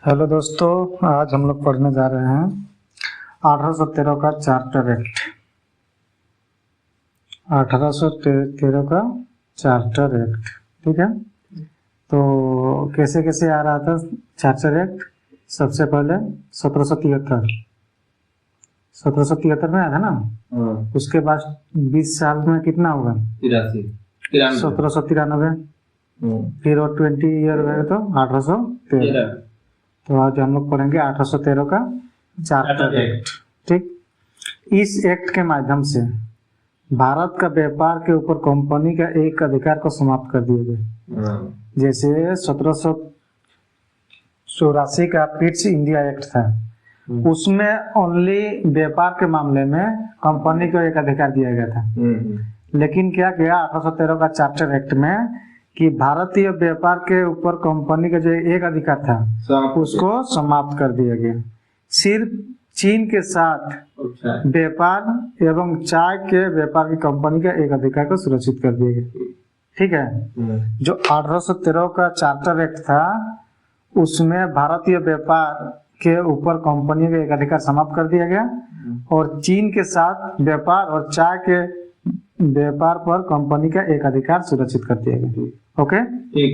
Hello दोस्तों, आज हम लोग पढ़ने जा रहे हैं 1813 का चार्टर एक्ट। 1813 का चार्टर एक्ट, ठीक है। तो कैसे कैसे आ रहा था चार्टर एक्ट? सबसे पहले 1773 में आया था ना। उसके बाद 20 साल में कितना होगा? 1793। फिर वो 20 ईयर में तो 1813। तो आज हम लोग पढ़ेंगे 1813 का चार्टर एक्ट, ठीक। इस एक्ट के माध्यम से भारत का व्यापार के ऊपर कंपनी का एक अधिकार को समाप्त कर दिया गया। जैसे 1784 का पिट्स इंडिया एक्ट था, उसमें ओनली व्यापार के मामले में कंपनी को एक अधिकार दिया गया था। लेकिन क्या किया 1813 का चार्टर एक्ट में कि भारतीय व्यापार के ऊपर कंपनी का जो एक अधिकार था उसको समाप्त कर दिया गया। सिर्फ चीन के साथ व्यापार एवं चाय के व्यापार की कंपनी का एक अधिकार को सुरक्षित कर दिया गया, ठीक है। जो 1813 का चार्टर एक्ट था उसमें भारतीय व्यापार के ऊपर कंपनी का एक अधिकार समाप्त कर दिया गया और चीन के साथ व्यापार और चाय के व्यापार पर कंपनी का एक अधिकार सुरक्षित कर दिया गया। ओके,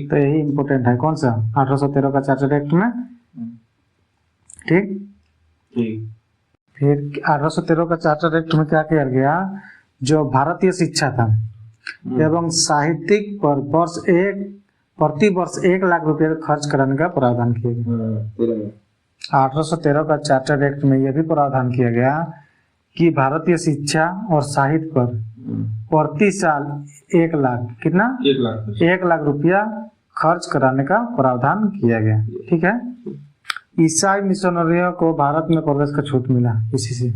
तो यही इम्पोर्टेंट है। कौन सा? 1813 का चार्टर एक्ट में, ठीक। फिर 1813 का चार्टर एक्ट में क्या किया गया? जो भारतीय शिक्षा था एवं साहित्यिक पर प्रति वर्ष 1 लाख रुपए खर्च कराने का प्रावधान किया गया। 1813 का चार्टर एक्ट में यह भी प्रावधान किया गया कि भारतीय शिक्षा और साहित्य पर प्रति साल 1 लाख, कितना? 1 लाख रुपया खर्च कराने का प्रावधान किया गया, ठीक है। ईसाई मिशनरियों को भारत में प्रवेश का छूट मिला। इसी से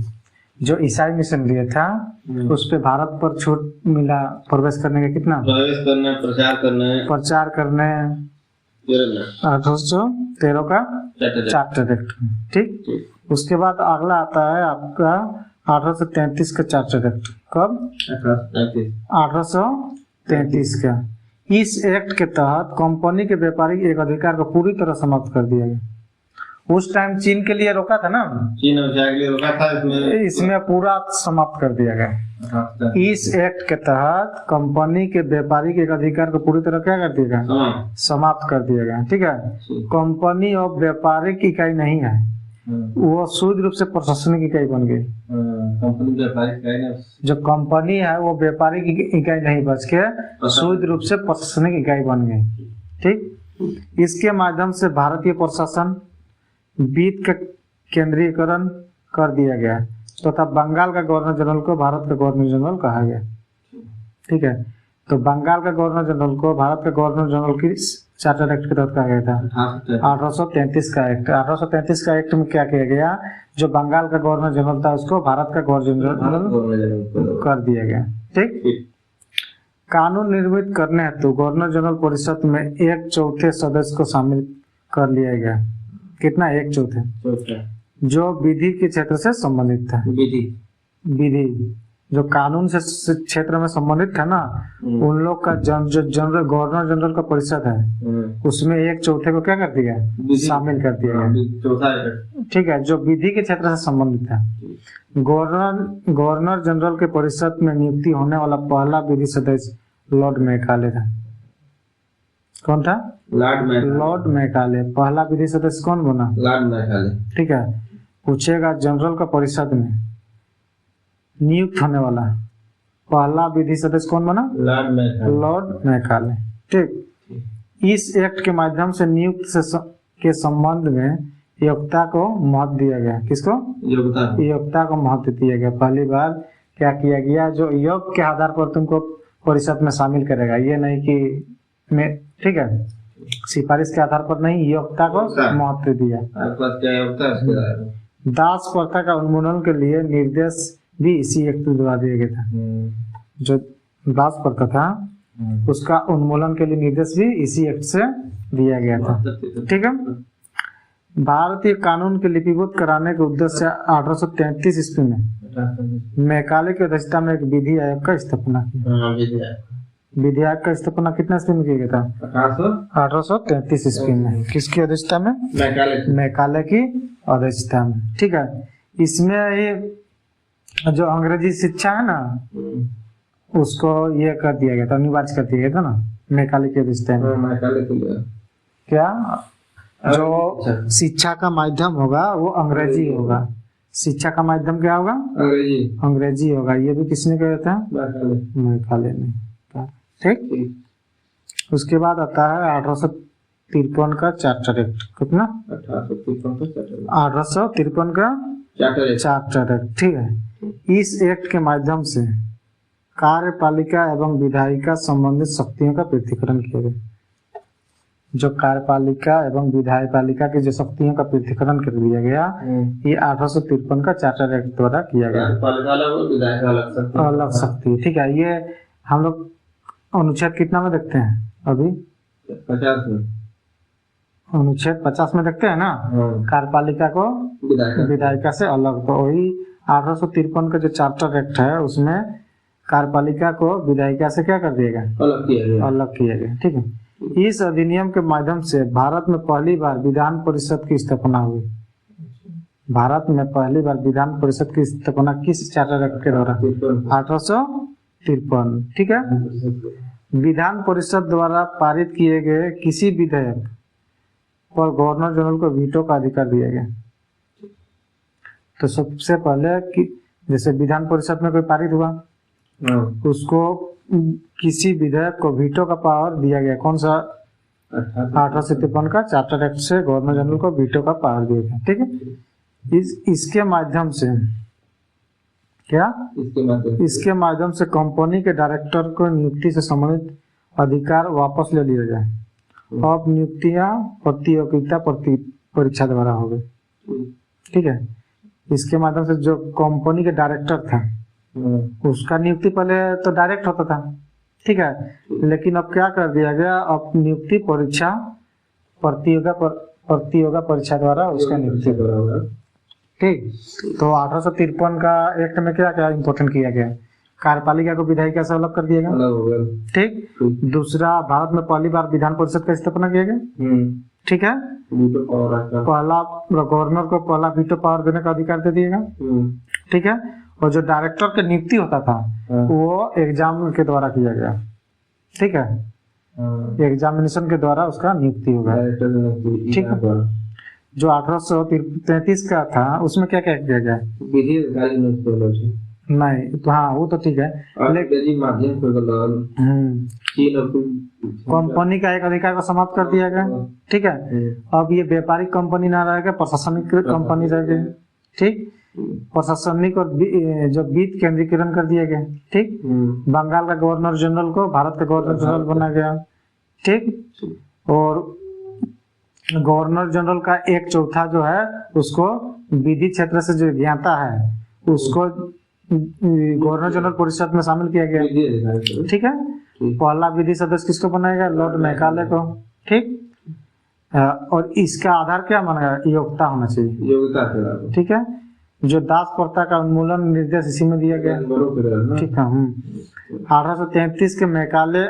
जो ईसाई मिशनरी था उस पे भारत पर छूट मिला प्रवेश करने का। कितना? प्रवेश करने, प्रचार करने 1813 का चार्टर एक्ट, ठीक। उसके बाद अगला आता है आपका 1833 का चार्टर एक्ट। कब? 1833 का। इस एक्ट के तहत कंपनी के व्यापारिक एक अधिकार को पूरी तरह समाप्त कर दिया गया। उस टाइम चीन के लिए रोका था ना, चीन और चाय के लिए रोका था, इसमें पूरा समाप्त कर दिया गया। इस एक्ट के तहत कंपनी के व्यापारिक एक अधिकार को पूरी तरह क्या कर दिया गया? समाप्त कर दिया गया, ठीक है। कंपनी और व्यापारिक इकाई नहीं है, वो शुद्ध रूप से प्रशासनिक इकाई बन गई। कंपनी व्यापारिक इकाई नहीं, जो कंपनी है वो व्यापारिक इकाई नहीं बच के शुद्ध रूप से प्रशासनिक इकाई बन गई, ठीक। इसके माध्यम से भारतीय प्रशासन वित्त का केंद्रीकरण कर दिया गया तथा बंगाल का गवर्नर जनरल को भारत का गवर्नर जनरल कहा गया, ठीक है। तो बंगाल का गवर्नर जनरल को भारत का गवर्नर जनरल की चार्टर एक्ट के तहत कहा गया था 1833 का एक्ट। 1833 का एक्ट में क्या किया गया? जो बंगाल का गवर्नर जनरल था उसको भारत का गवर्नर जनरल कर दिया गया, ठीक। कानून निर्मित करने हेतु गवर्नर जनरल परिषद में 1/4 सदस्य को शामिल कर लिया गया। कितना? 1/4 जो विधि के क्षेत्र से संबंधित था। विधि जो कानून से क्षेत्र में संबंधित था ना, उन लोग का जो जनरल गवर्नर जनरल का परिषद है उसमें 1/4 को क्या कर दिया? शामिल कर दिया गया, ठीक है। जो विधि के क्षेत्र से संबंधित है। गवर्नर जनरल के परिषद में नियुक्ति होने वाला पहला विधि सदस्य लॉर्ड मैकाले था। कौन था? Lord Macaulay. पहला विधि सदस्य कौन बना? लॉर्ड मैकाले, ठीक है। पूछेगा जनरल का परिषद में नियुक्त होने वाला पहला विधि सदस्य कौन बना? लॉर्ड मैकाले, ठीक। इस एक्ट के माध्यम से नियुक्त के संबंध में योग्यता को महत्व दिया गया। किसको? योग्यता को महत्व दिया गया। पहली बार क्या किया गया? जो योग्य के आधार पर तुमको परिषद में शामिल करेगा, ये नहीं कि ठीक है, सिफारिश के आधार पर नहीं, योग्यता को महत्व दिया। दास प्रथा का उन्मूलन के लिए निर्देश भी इसी एक्ट द्वारा दिया गया था। जो दास प्रथा था उसका उन्मूलन के लिए निर्देश भी इसी एक्ट से दिया गया था, ठीक है। भारतीय कानून के लिपिबद्ध कराने के उद्देश्य से 1833 ईस्वी में मैकाले की अध्यक्षता में एक विधि आयोग का स्थापना की। विधेयक का स्थापना कितना ईस्वी में किया गया था? 1833 ईस्वी में। किसकी अध्यक्षता में? मैकाले की अध्यक्षता में। ठीक है, इसमें ये जो अंग्रेजी शिक्षा है ना उसको ये कर दिया गया था, अनिवार्य कर दिया गया था ना मैकाले की अध्यक्षता में। क्या जो शिक्षा का माध्यम होगा वो अंग्रेजी होगा। शिक्षा का माध्यम क्या होगा? अंग्रेजी होगा। ये भी किसने कहा था? मैकाले ने। ठीक, उसके बाद आता है 1853 का चार्टर एक्ट। कितना? 1853 का चार्टर एक्ट। ठीक है, इस एक्ट के माध्यम से कार्यपालिका एवं विधायिका संबंधित शक्तियों का पृथक्करण किया गया। जो कार्यपालिका एवं विधायपालिका की जो शक्तियों का पृथक्करण कर दिया गया, ये 1853 का चार्टर एक्ट द्वारा किया गया। अलग शक्ति। ठीक है, ये हम लोग अनुच्छेद कितना में देखते हैं अभी? 50 में। अनुच्छेद 50 में देखते हैं ना, कार्यपालिका को विधायिका से अलग। तो वही 1853 का जो चार्टर एक्ट है उसमें कार्यपालिका को विधायिका से क्या कर दिया गया? अलग किया गया। ठीक है, इस अधिनियम के माध्यम से भारत में पहली बार विधान परिषद की स्थापना हुई। भारत में पहली बार विधान परिषद की स्थापना किस चार्टर एक्ट के द्वारा? 1853। ठीक है, विधान परिषद द्वारा पारित किए गए किसी विधेयक पर गवर्नर जनरल को वीटो का अधिकार दिया गया। तो सबसे पहले कि जैसे विधान परिषद में कोई पारित हुआ उसको किसी विधेयक को वीटो का पावर दिया गया। कौन सा? 1853 का चार्टर एक्ट से गवर्नर जनरल को वीटो का पावर दिया गया। ठीक है, इसके माध्यम से क्या? इसके माध्यम से कंपनी के डायरेक्टर को नियुक्ति से संबंधित अधिकार वापस ले लिया जाए। अब नियुक्तियां प्रतियोगिता परीक्षा द्वारा हो गई। ठीक है, इसके माध्यम से जो कंपनी के डायरेक्टर था उसका नियुक्ति पहले तो डायरेक्ट होता था। ठीक है, लेकिन अब क्या कर दिया गया? अब नियुक्ति परीक्षा प्रतियोगिता परीक्षा द्वारा उसका नियुक्ति होगा। ठीक, तो 1853 का एक्ट में क्या क्या इम्पोर्टेंट किया गया? कार्यपालिका को विधायिका से अलग कर दिया गया। ठीक, दूसरा भारत में पहली बार विधान परिषद का स्थापना किया गया। ठीक है, पहला गवर्नर को पहला वीटो पावर देने का अधिकार दे दिएगा। ठीक है, और जो डायरेक्टर की नियुक्ति होता था वो एग्जाम के द्वारा किया गया। ठीक है, एग्जामिनेशन के द्वारा उसका नियुक्ति होगा। ठीक है, जो 1833 का था उसमें क्या क्या किया गया? नहीं तो हाँ वो तो ठीक है, लेकिन कंपनी का एक अधिकार को समाप्त कर दिया गया। ठीक है, अब ये व्यापारिक कंपनी ना रहेगा, प्रशासनिक कंपनी रहेगी। ठीक, प्रशासनिक और जो वित्त केंद्रीकरण कर दिया गया। ठीक, बंगाल का गवर्नर जनरल को भारत का गवर्नर जनरल बना गया। ठीक, और गवर्नर जनरल का 1/4 जो है उसको विधि क्षेत्र से जो ज्ञाता है उसको गवर्नर जनरल परिषद में शामिल किया गया। ठीक है, पहला विधि सदस्य किसको बनाएगा? लॉर्ड मैकाले को। ठीक, और इसका आधार क्या माना? योग्यता होना चाहिए। ठीक है, जो दास प्रथा का उन्मूलन निर्देश इसी में दिया गया। ठीक है, 1833 के मैकाले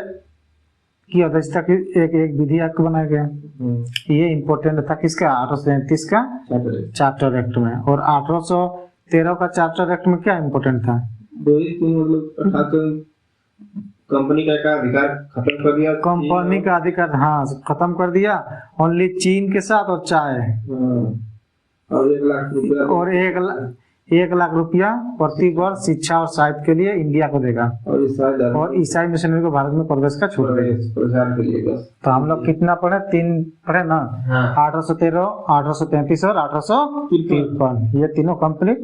की अध्यक्षता की एक विधेयक बनाया गया। ये इम्पोर्टेंट था किसका? 1833 का चार्टर एक्ट में। और 1813 का चार्टर एक्ट में क्या इम्पोर्टेंट था? कंपनी का अधिकार खत्म कर दिया। कंपनी का अधिकार हाँ खत्म कर दिया, ओनली चीन के साथ और चाय। और 1 लाख रुपया और 1 लाख रुपया प्रति वर्ष शिक्षा और साहित्य के लिए इंडिया को देगा। और ईसाई मिशनरी को भारत में प्रवेश का छूट देगा। तो हम लोग कितना पढ़े? 3 पढ़े ना। 1813, 1833 और 1853 ये तीनों कंप्लीट।